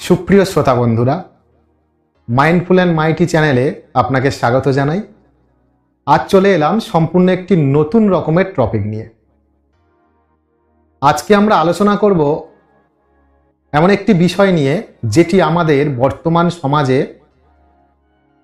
সুপ্রিয় শ্রোতা বন্ধুরা, মাইন্ডফুল অ্যান্ড মাইটি চ্যানেলে আপনাকে স্বাগত জানাই। আজ চলে এলাম সম্পূর্ণ একটি নতুন রকমের টপিক নিয়ে। আজকে আমরা আলোচনা করব এমন একটি বিষয় নিয়ে যেটি আমাদের বর্তমান সমাজে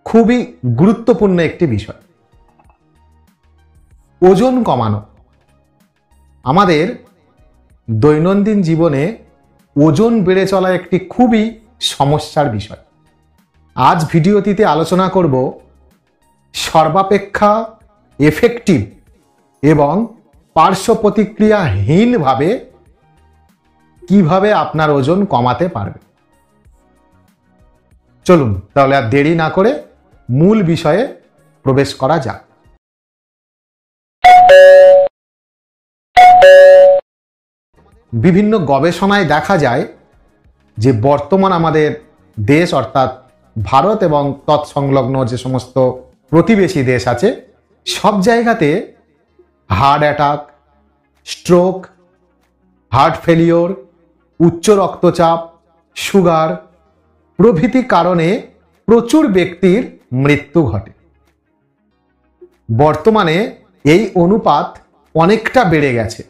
খুবই গুরুত্বপূর্ণ একটি বিষয়। ওজন কমানো। আমাদের দৈনন্দিন জীবনে ওজন বেড়ে চলা একটি খুবই সমস্যার বিষয়। আজ ভিডিওটিতে আলোচনা করব সর্বাপেক্ষা এফেক্টিভ এবং পার্শ্ব প্রতিক্রিয়াহীনভাবে কিভাবে আপনার ওজন কমাতে পারবে। চলুন তাহলে আর দেরি না করে মূল বিষয়ে প্রবেশ করা যাক। বিভিন্ন গবেষণায় দেখা যায় যে বর্তমান আমাদের দেশ অর্থাৎ ভারত এবং তৎসংলগ্ন যে সমস্ত প্রতিবেশী দেশ আছে সব জায়গাতে heart attack, stroke, heart failure, উচ্চ রক্তচাপ, সুগার প্রভৃতি কারণে প্রচুর ব্যক্তির মৃত্যু ঘটে। বর্তমানে এই অনুপাত অনেকটা বেড়ে গেছে।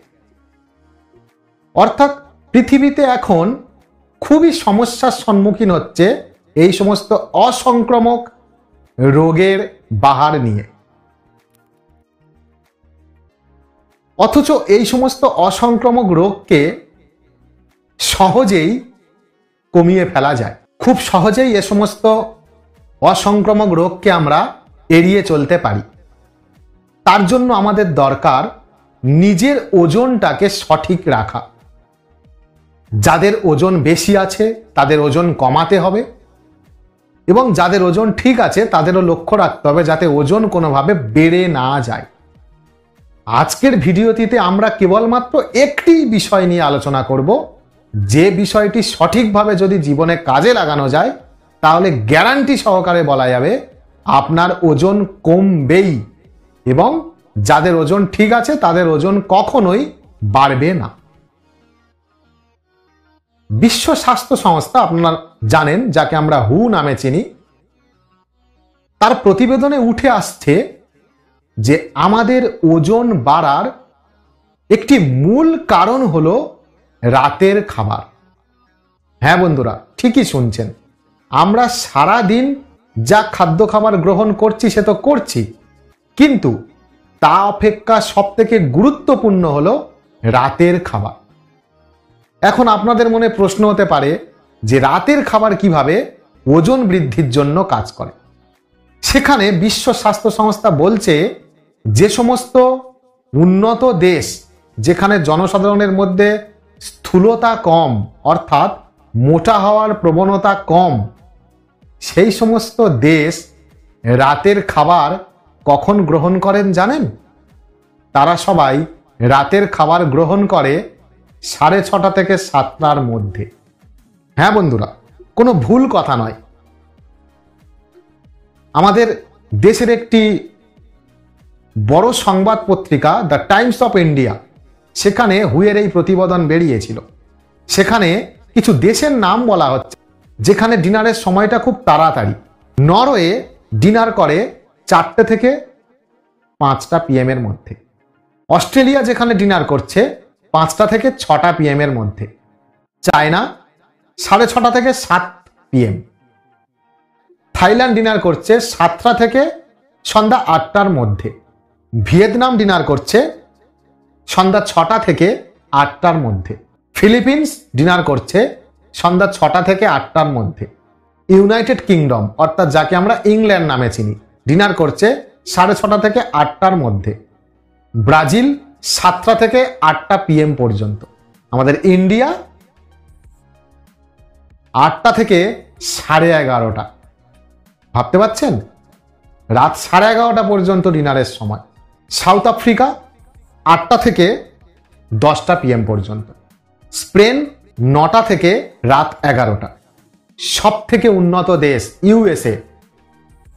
অর্থাৎ পৃথিবীতে এখন খুবই সমস্যার সম্মুখীন হচ্ছে এই সমস্ত অসংক্রামক রোগের বাহার নিয়ে। অথচ এই সমস্ত অসংক্রামক রোগকে সহজেই কমিয়ে ফেলা যায়। খুব সহজেই এ সমস্ত অসংক্রামক রোগকে আমরা এড়িয়ে চলতে পারি। তার জন্য আমাদের দরকার নিজের ওজনটাকে সঠিক রাখা। যাদের ওজন বেশি আছে তাদের ওজন কমাতে হবে এবং যাদের ওজন ঠিক আছে তাদেরও লক্ষ্য রাখতে হবে যাতে ওজন কোনোভাবে বেড়ে না যায়। আজকের ভিডিওটিতে আমরা কেবলমাত্র একটি বিষয় নিয়ে আলোচনা করব, যে বিষয়টি সঠিকভাবে যদি জীবনে কাজে লাগানো যায় তাহলে গ্যারান্টি সহকারে বলা যাবে আপনার ওজন কমবেই এবং যাদের ওজন ঠিক আছে তাদের ওজন কখনোই বাড়বে না। বিশ্ব স্বাস্থ্য সংস্থা, আপনারা জানেন যাকে আমরা হু নামে চিনি, তার প্রতিবেদনে উঠে আসছে যে আমাদের ওজন বাড়ার একটি মূল কারণ হলো রাতের খাবার। হ্যাঁ বন্ধুরা, ঠিকই শুনছেন। আমরা সারা দিন যা খাদ্য খাবার গ্রহণ করছি সে তো করছি, কিন্তু তা অপেক্ষা সবথেকে গুরুত্বপূর্ণ হলো রাতের খাবার। এখন আপনাদের মনে প্রশ্ন হতে পারে যে রাতের খাবার কিভাবে ওজন বৃদ্ধির জন্য কাজ করে। সেখানে বিশ্ব স্বাস্থ্য সংস্থা বলছে যে সমস্ত উন্নত দেশ যেখানে জনসাধারণের মধ্যে স্থূলতা কম অর্থাৎ মোটা হওয়ার প্রবণতা কম, সেই সমস্ত দেশ রাতের খাবার কখন গ্রহণ করেন জানেন? তারা সবাই রাতের খাবার গ্রহণ করে 6:30 থেকে 7টার মধ্যে। হ্যাঁ বন্ধুরা, কোনো ভুল কথা নয়। আমাদের দেশের একটি বড় সংবাদ পত্রিকা দ্য টাইমস অফ ইন্ডিয়া, সেখানে হুয়ের এই প্রতিবেদন বেরিয়েছিল। সেখানে কিছু দেশের নাম বলা হচ্ছে যেখানে ডিনারের সময়টা খুব তাড়াতাড়ি। নরওয়ে ডিনার করে 4টে থেকে 5টা PM এর মধ্যে। অস্ট্রেলিয়া যেখানে ডিনার করছে 5টা থেকে 6টা PM এর মধ্যে। চায়না 6:30 থেকে 7 PM। থাইল্যান্ড ডিনার করছে 7টা থেকে সন্ধ্যা 8টার মধ্যে। ভিয়েতনাম ডিনার করছে সন্ধ্যা 6টা থেকে 8টার মধ্যে। ফিলিপিন্স ডিনার করছে সন্ধ্যা 6টা থেকে 8টার মধ্যে। ইউনাইটেড কিংডম অর্থাৎ যাকে আমরা ইংল্যান্ড নামে চিনি ডিনার করছে 6:30 থেকে 8টার মধ্যে। ব্রাজিল 7টা থেকে 8টা PM পর্যন্ত। আমাদের ইন্ডিয়া 8টা থেকে 11:30। ভাবতে পারছেন? রাত 11:30 পর্যন্ত ডিনারের সময়। সাউথ আফ্রিকা 8টা থেকে 10টা PM পর্যন্ত। স্পেন 9টা থেকে রাত 11টা। সব থেকে উন্নত দেশ USA,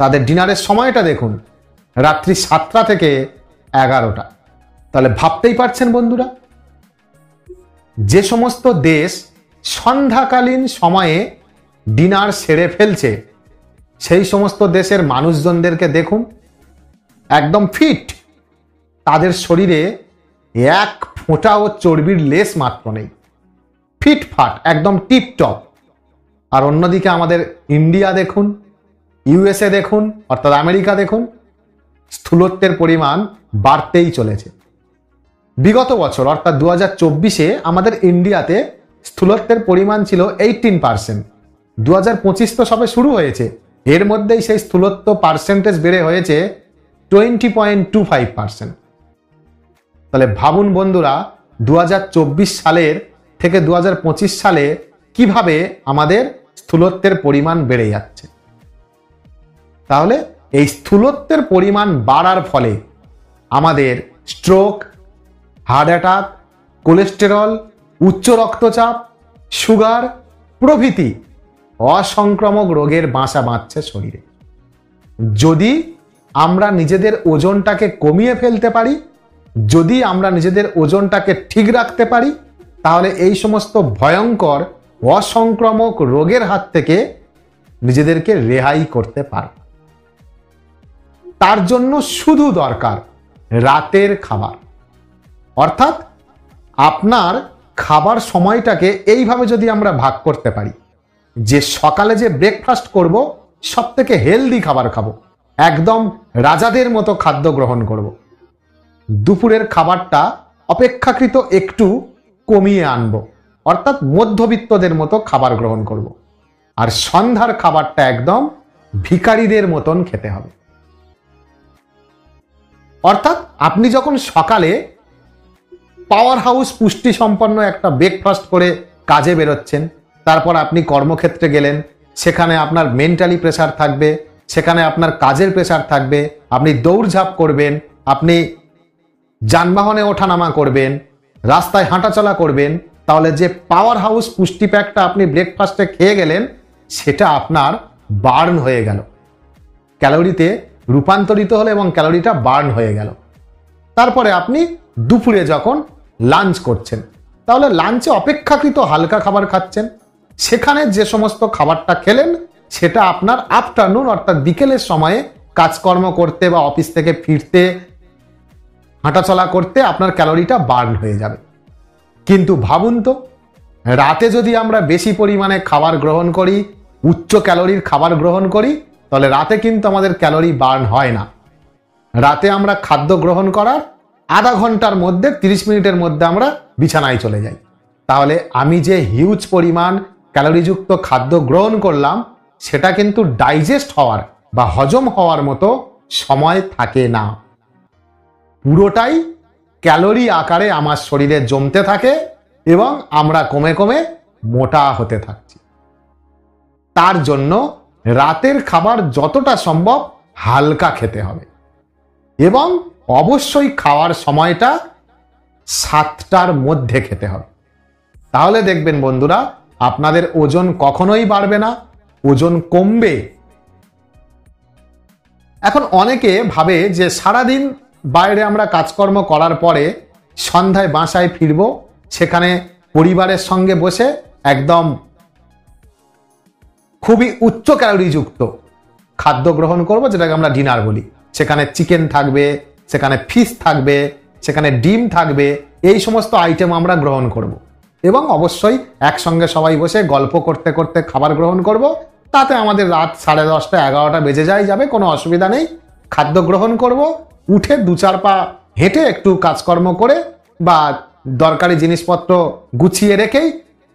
তাদের ডিনারের সময়টা দেখুন রাত্রি 7টা থেকে 11টা। তাহলে ভাবতেই পারছেন বন্ধুরা, যে সমস্ত দেশ সন্ধ্যাকালীন সময়ে ডিনার সেরে ফেলছে সেই সমস্ত দেশের মানুষজনদেরকে দেখুন, একদম ফিট, তাদের শরীরে এক ফোঁটাও চর্বির লেশ মাত্র নেই, ফিটফাট, একদম টিপটপ। আর অন্যদিকে আমাদের ইন্ডিয়া দেখুন, ইউএসএ দেখুন, অর্থাৎ আমেরিকা দেখুন, স্থূলত্বের পরিমাণ বাড়তেই চলেছে। বিগত বছর অর্থাৎ 2024-এ আমাদের ইন্ডিয়াতে স্থূলত্বের পরিমাণ ছিল 18%। 2025 তো সবে শুরু হয়েছে, এর মধ্যেই সেই স্থূলত্ব পার্সেন্টেজ বেড়ে হয়েছে 20.25%। তাহলে ভাবুন বন্ধুরা, 2024 সালের থেকে 2025 সালে কিভাবে আমাদের স্থূলত্বের পরিমাণ বেড়ে যাচ্ছে। তাহলে এই স্থূলত্বের পরিমাণ বাড়ার ফলে আমাদের স্ট্রোক, হার্ট অ্যাটাক, কোলেস্টেরল, উচ্চ রক্তচাপ, সুগার প্রভৃতি অসংক্রামক রোগের বাসা বাঁধছে শরীরে। যদি আমরা নিজেদের ওজনটাকে কমিয়ে ফেলতে পারি, যদি আমরা নিজেদের ওজনটাকে ঠিক রাখতে পারি, তাহলে এই সমস্ত ভয়ঙ্কর অসংক্রামক রোগের হাত থেকে নিজেদেরকে রেহাই করতে পারব। তার জন্য শুধু দরকার রাতের খাবার, অর্থাৎ আপনার খাবার সময়টাকে এইভাবে যদি আমরা ভাগ করতে পারি যে সকালে যে ব্রেকফাস্ট করব সব থেকে হেলদি খাবার খাবো, একদম রাজাদের মতো খাদ্য গ্রহণ করব। দুপুরের খাবারটা অপেক্ষাকৃত একটু কমিয়ে আনবো, অর্থাৎ মধ্যবিত্তদের মতো খাবার গ্রহণ করব। আর সন্ধ্যার খাবারটা একদম ভিখারিদের মতন খেতে হবে। অর্থাৎ আপনি যখন সকালে পাওয়ার হাউস পুষ্টি সম্পন্ন একটা ব্রেকফাস্ট করে কাজে বেরোচ্ছেন, তারপর আপনি কর্মক্ষেত্রে গেলেন, সেখানে আপনার মেন্টালি প্রেসার থাকবে, সেখানে আপনার কাজের প্রেসার থাকবে, আপনি দৌড়ঝাঁপ করবেন, আপনি যানবাহনে ওঠানামা করবেন, রাস্তায় হাঁটাচলা করবেন, তাহলে যে পাওয়ার হাউস পুষ্টি প্যাকটা আপনি ব্রেকফাস্টে খেয়ে গেলেন সেটা আপনার বার্ন হয়ে গেল, ক্যালোরিতে রূপান্তরিত হলো এবং ক্যালোরিটা বার্ন হয়ে গেল। তারপরে আপনি দুপুরে যখন লাঞ্চ করছেন, তাহলে লাঞ্চে অপেক্ষাকৃত হালকা খাবার খাচ্ছেন, সেখানে যে সমস্ত খাবারটা খেলেন সেটা আপনার আফটারনুন অর্থাৎ বিকেলের সময়ে কাজকর্ম করতে বা অফিস থেকে ফিরতে, হাঁটাচলা করতে আপনার ক্যালোরিটা বার্ন হয়ে যাবে। কিন্তু ভাবুন তো, রাতে যদি আমরা বেশি পরিমাণে খাবার গ্রহণ করি, উচ্চ ক্যালোরির খাবার গ্রহণ করি, তাহলে রাতে কিন্তু আমাদের ক্যালোরি বার্ন হয় না। রাতে আমরা খাদ্য গ্রহণ করার আধা ঘন্টার মধ্যে, 30 মিনিটের মধ্যে আমরা বিছানায় চলে যাই। তাহলে আমি যে হিউজ পরিমাণ ক্যালোরিযুক্ত খাদ্য গ্রহণ করলাম সেটা কিন্তু ডাইজেস্ট হওয়ার বা হজম হওয়ার মতো সময় থাকে না, পুরোটাই ক্যালোরি আকারে আমার শরীরে জমতে থাকে এবং আমরা কমে কমে মোটা হতে থাকছি। তার জন্য রাতের খাবার যতটা সম্ভব হালকা খেতে হবে এবং অবশ্যই খাওয়ার সময়টা 7টার মধ্যে খেতে হবে। তাহলে দেখবেন বন্ধুরা, আপনাদের ওজন কখনোই বাড়বে না, ওজন কমবে। এখন অনেকে ভাবে যে সারাদিন বাইরে আমরা কাজকর্ম করার পরে সন্ধ্যায় বাসায় ফিরব, সেখানে পরিবারের সঙ্গে বসে একদম খুবই উচ্চ ক্যালোরিযুক্ত খাদ্য গ্রহণ করব, যেটাকে আমরা ডিনার বলি। সেখানে চিকেন থাকবে, সেখানে ফিশ থাকবে, সেখানে ডিম থাকবে, এই সমস্ত আইটেম আমরা গ্রহণ করব এবং অবশ্যই একসঙ্গে সবাই বসে গল্প করতে করতে খাবার গ্রহণ করব। তাতে আমাদের রাত 10:30, 11টা বেজে যাবে, কোনো অসুবিধা নেই। খাদ্য গ্রহণ করব, উঠে 2-4 পা হেঁটে একটু কাজকর্ম করে বা দরকারি জিনিসপত্র গুছিয়ে রেখেই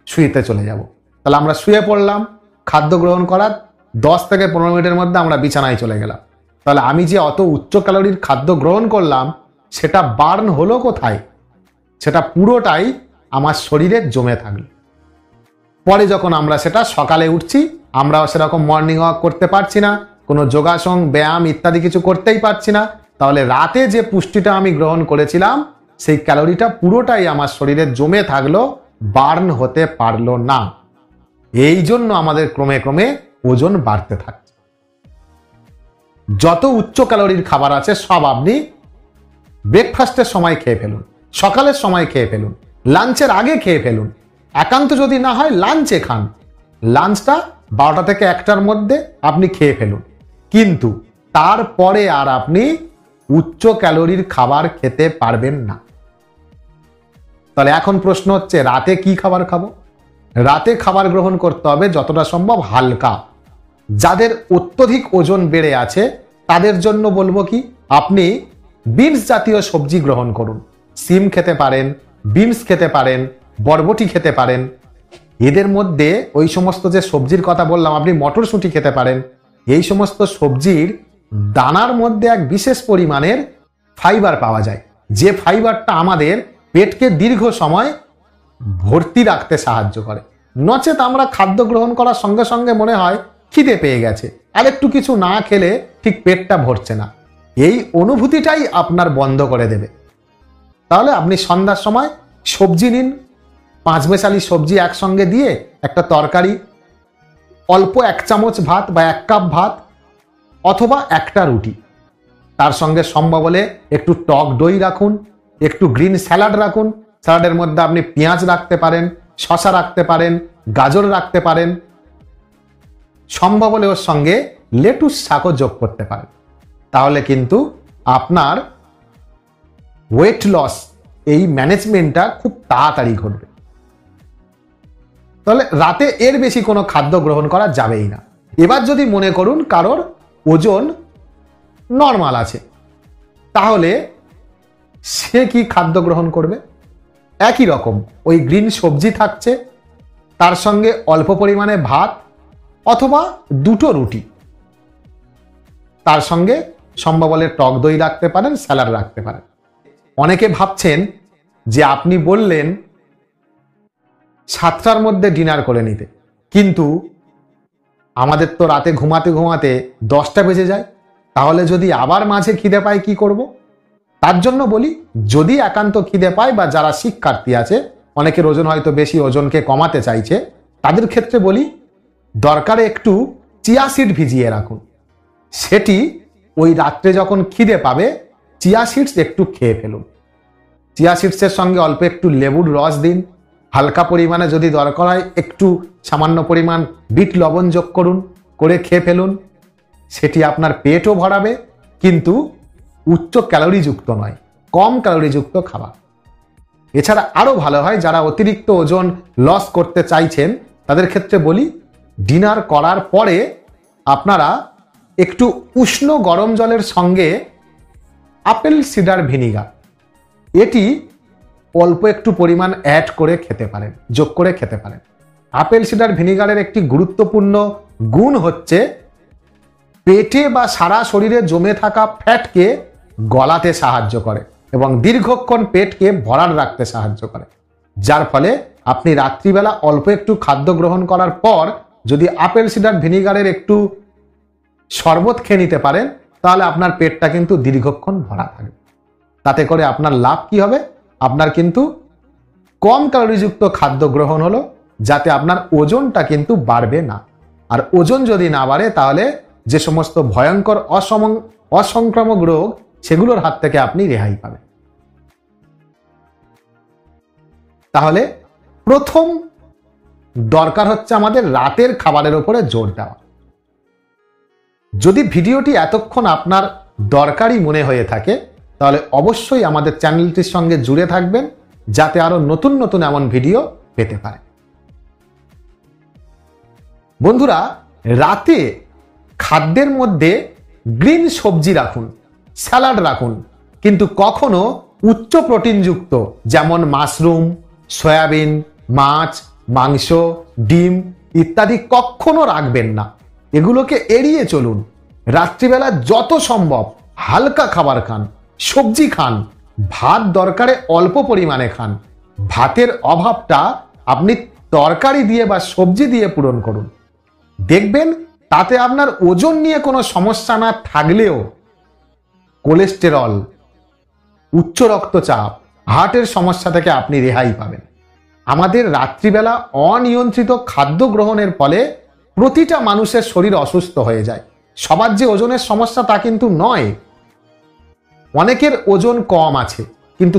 শুইতে চলে যাব। তাহলে আমরা শুয়ে পড়লাম, খাদ্য গ্রহণ করার 10 থেকে 15 মিনিটের মধ্যে আমরা বিছানায় চলে গেলাম। তাহলে আমি যে অত উচ্চ ক্যালোরির খাদ্য গ্রহণ করলাম সেটা বার্ন হলো কোথায়? সেটা পুরোটাই আমার শরীরে জমে থাকলো। পরে যখন আমরা সেটা সকালে উঠছি, আমরা সেরকম মর্নিং ওয়াক করতে পারছি না, কোনো যোগাসন, ব্যায়াম ইত্যাদি কিছু করতেই পারছি না, তাহলে রাতে যে পুষ্টিটা আমি গ্রহণ করেছিলাম সেই ক্যালোরিটা পুরোটাই আমার শরীরে জমে থাকলো, বার্ন হতে পারলো না। এই জন্য আমাদের ক্রমে ক্রমে ওজন বাড়তে থাকছে। যত উচ্চ ক্যালোরির খাবার আছে সব আপনি ব্রেকফাস্টের সময় খেয়ে ফেলুন, সকালের সময় খেয়ে ফেলুন, লাঞ্চের আগে খেয়ে ফেলুন। একান্ত যদি না হয় লাঞ্চে খান, লাঞ্চটা 12টা থেকে 1টার মধ্যে আপনি খেয়ে ফেলুন, কিন্তু তারপরে আর আপনি উচ্চ ক্যালোরির খাবার খেতে পারবেন না। তাহলে এখন প্রশ্ন হচ্ছে রাতে কি খাবার খাবো? রাতে খাবার গ্রহণ করতে হবে যতটা সম্ভব হালকা। যাদের অত্যধিক ওজন বেড়ে আছে তাদের জন্য বলবো কি, আপনি বিনস জাতীয় সবজি গ্রহণ করুন। সিম খেতে পারেন, বিনস খেতে পারেন, বরবটি খেতে পারেন। এদের মধ্যে ওই সমস্ত যে সবজির কথা বললাম, আপনি মটরশুঁটি খেতে পারেন। এই সমস্ত সবজির দানার মধ্যে এক বিশেষ পরিমাণের ফাইবার পাওয়া যায়, যে ফাইবারটা আমাদের পেটকে দীর্ঘ সময় ভর্তি রাখতে সাহায্য করে। নচেত আমরা খাদ্য গ্রহণ করার সঙ্গে সঙ্গে মনে হয় খিদে পেয়ে গেছে, আর একটু কিছু না খেলে ঠিক পেটটা ভরছে না, এই অনুভূতিটাই আপনার বন্ধ করে দেবে। তাহলে আপনি সন্ধ্যার সময় সবজি নিন, 5 মেশালি সবজি একসঙ্গে দিয়ে একটা তরকারি, অল্প 1 চামচ ভাত বা 1 কাপ ভাত, অথবা একটা রুটি, তার সঙ্গে সম্ভব হলে একটু টক দই রাখুন, একটু গ্রিন স্যালাড রাখুন। স্যালাডের মধ্যে আপনি পেঁয়াজ রাখতে পারেন, শসা রাখতে পারেন, গাজর রাখতে পারেন, সম্ভব হলে ওর সঙ্গে লেটুস শাকও যোগ করতে পারেন। তাহলে কিন্তু আপনার ওয়েট লস, এই ম্যানেজমেন্টটা খুব তাড়াতাড়ি ঘটবে। তাহলে রাতে এর বেশি কোনো খাদ্য গ্রহণ করা যাবেই না। এবার যদি মনে করুন কারোর ওজন নর্মাল আছে, তাহলে সে কি খাদ্য গ্রহণ করবে? একই রকম ওই গ্রিন সবজি থাকছে, তার সঙ্গে অল্প পরিমাণে ভাত অথবা 2টো রুটি, তার সঙ্গে সম্ভব হলে টক দই রাখতে পারেন, স্যালাড রাখতে পারেন। অনেকে ভাবছেন যে আপনি বললেন 7টার মধ্যে ডিনার করে নিতে, কিন্তু আমাদের তো রাতে ঘুমাতে ঘুমাতে 10টা বেজে যায়। তাহলে যদি আবার মাঝে খিদে পায় কি করব? তার জন্য বলি, যদি একান্ত খিদে পায় বা যারা শিক্ষার্থী আছে, অনেকের ওজন হয়তো বেশি, ওজনকে কমাতে চাইছে, তাদের ক্ষেত্রে বলি দরকারে একটু চিয়া সিড ভিজিয়ে রাখুন। সেটি ওই রাত্রে যখন খিদে পাবে চিয়া সিডস একটু খেয়ে ফেলুন। চিয়া সিডসের সঙ্গে অল্প একটু লেবুর রস দিন, হালকা পরিমাণে যদি দরকার হয় একটু সামান্য পরিমাণ বিট লবণ যোগ করুন, করে খেয়ে ফেলুন। সেটি আপনার পেটও ভরাবে, কিন্তু উচ্চ ক্যালোরিযুক্ত নয়, কম ক্যালোরিযুক্ত খাবার। এছাড়া আরো ভালো হয় যারা অতিরিক্ত ওজন লস করতে চাইছেন, তাদের ক্ষেত্রে বলি ডিনার করার পরে আপনারা একটু উষ্ণ গরম জলের সঙ্গে আপেল সিডার ভিনিগার, এটি অল্প একটু পরিমাণ অ্যাড করে খেতে পারেন, যোগ করে খেতে পারেন। আপেল সিডার ভিনিগারের একটি গুরুত্বপূর্ণ গুণ হচ্ছে পেটে বা সারা শরীরে জমে থাকা ফ্যাটকে গলাতে সাহায্য করে এবং দীর্ঘক্ষণ পেটকে ভরাট রাখতে সাহায্য করে, যার ফলে আপনি রাত্রিবেলা অল্প একটু খাদ্য গ্রহণ করার পর যদি আপেল সিডার ভিনিগারের একটু শরবত খেয়ে নিতে পারেন, তাহলে আপনার পেটটা কিন্তু দীর্ঘক্ষণ ভরা থাকবে। তাতে করে আপনার লাভ কি হবে? আপনার কিন্তু কম ক্যালোরিযুক্ত খাদ্য গ্রহণ হলো, যাতে আপনার ওজনটা কিন্তু বাড়বে না। আর ওজন যদি না বাড়ে, তাহলে যে সমস্ত ভয়ঙ্কর অসংক্রামক রোগ, সেগুলোর হাত থেকে আপনি রেহাই পাবেন। তাহলে প্রথম দরকার হচ্ছে আমাদের রাতের খাবারের উপরে জোর দেওয়া। যদি ভিডিওটি এতক্ষণ আপনার দরকারি মনে হয়ে থাকে, তাহলে অবশ্যই আমাদের চ্যানেলটির সঙ্গে জুড়ে থাকবেন, যাতে আরো নতুন নতুন এমন ভিডিও পেতে পারেন। বন্ধুরা, রাতে খাদ্যের মধ্যে গ্রিন সবজি রাখুন, স্যালাড রাখুন, কিন্তু কখনো উচ্চ প্রোটিনযুক্ত যেমন মাশরুম, সয়াবিন, মাছ, মাংস, ডিম ইত্যাদি কখনো রাখবেন না। এগুলোকে এড়িয়ে চলুন। রাত্রিবেলা যত সম্ভব হালকা খাবার খান, সবজি খান, ভাত দরকারে অল্প পরিমাণে খান। ভাতের অভাবটা আপনি তরকারি দিয়ে বা সবজি দিয়ে পূরণ করুন। দেখবেন তাতে আপনার ওজন নিয়ে কোনো সমস্যা না থাকলেও কোলেস্টেরল, উচ্চ রক্তচাপ, হার্টের সমস্যা থেকে আপনি রেহাই পাবেন। আমাদের রাত্রিবেলা অনিয়ন্ত্রিত খাদ্য গ্রহণের ফলে প্রতিটা মানুষের শরীর অসুস্থ হয়ে যায়। সবার যে ওজনের সমস্যা তা কিন্তু নয়, অনেকের ওজন কম আছে, কিন্তু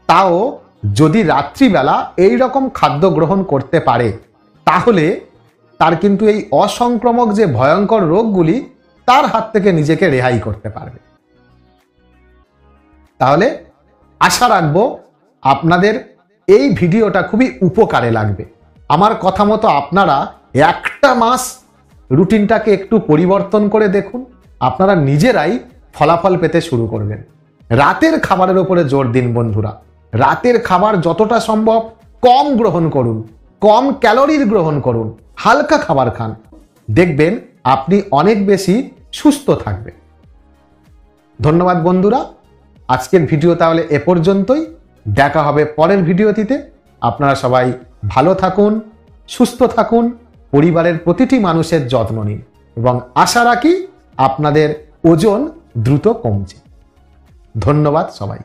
তাও যদি রাত্রিবেলা এই রকম খাদ্য গ্রহণ করতে পারে, তাহলে তার কিন্তু এই অসংক্রামক যে ভয়ঙ্কর রোগগুলি তার হাত থেকে নিজেকে রেহাই করতে পারবে। তাহলে আশা রাখবো আপনাদের এই ভিডিওটা খুবই উপকারে লাগবে। আমার কথা মতো আপনারা একটা মাস রুটিনটাকে একটু পরিবর্তন করে দেখুন, আপনারা নিজেরাই ফলাফল পেতে শুরু করবেন। রাতের খাবারের উপরে জোর দিন বন্ধুরা। রাতের খাবার যতটা সম্ভব কম গ্রহণ করুন, কম ক্যালোরির গ্রহণ করুন, হালকা খাবার খান, দেখবেন আপনি অনেক বেশি সুস্থ থাকবেন। ধন্যবাদ বন্ধুরা, আজকের ভিডিও তাহলে এ পর্যন্তই। দেখা হবে পরের ভিডিওটিতে। আপনারা সবাই ভালো থাকুন, সুস্থ থাকুন, পরিবারের প্রতিটি মানুষের যত্ন নিন এবং আশা রাখি আপনাদের ওজন দ্রুত কমছে। ধন্যবাদ সবাই।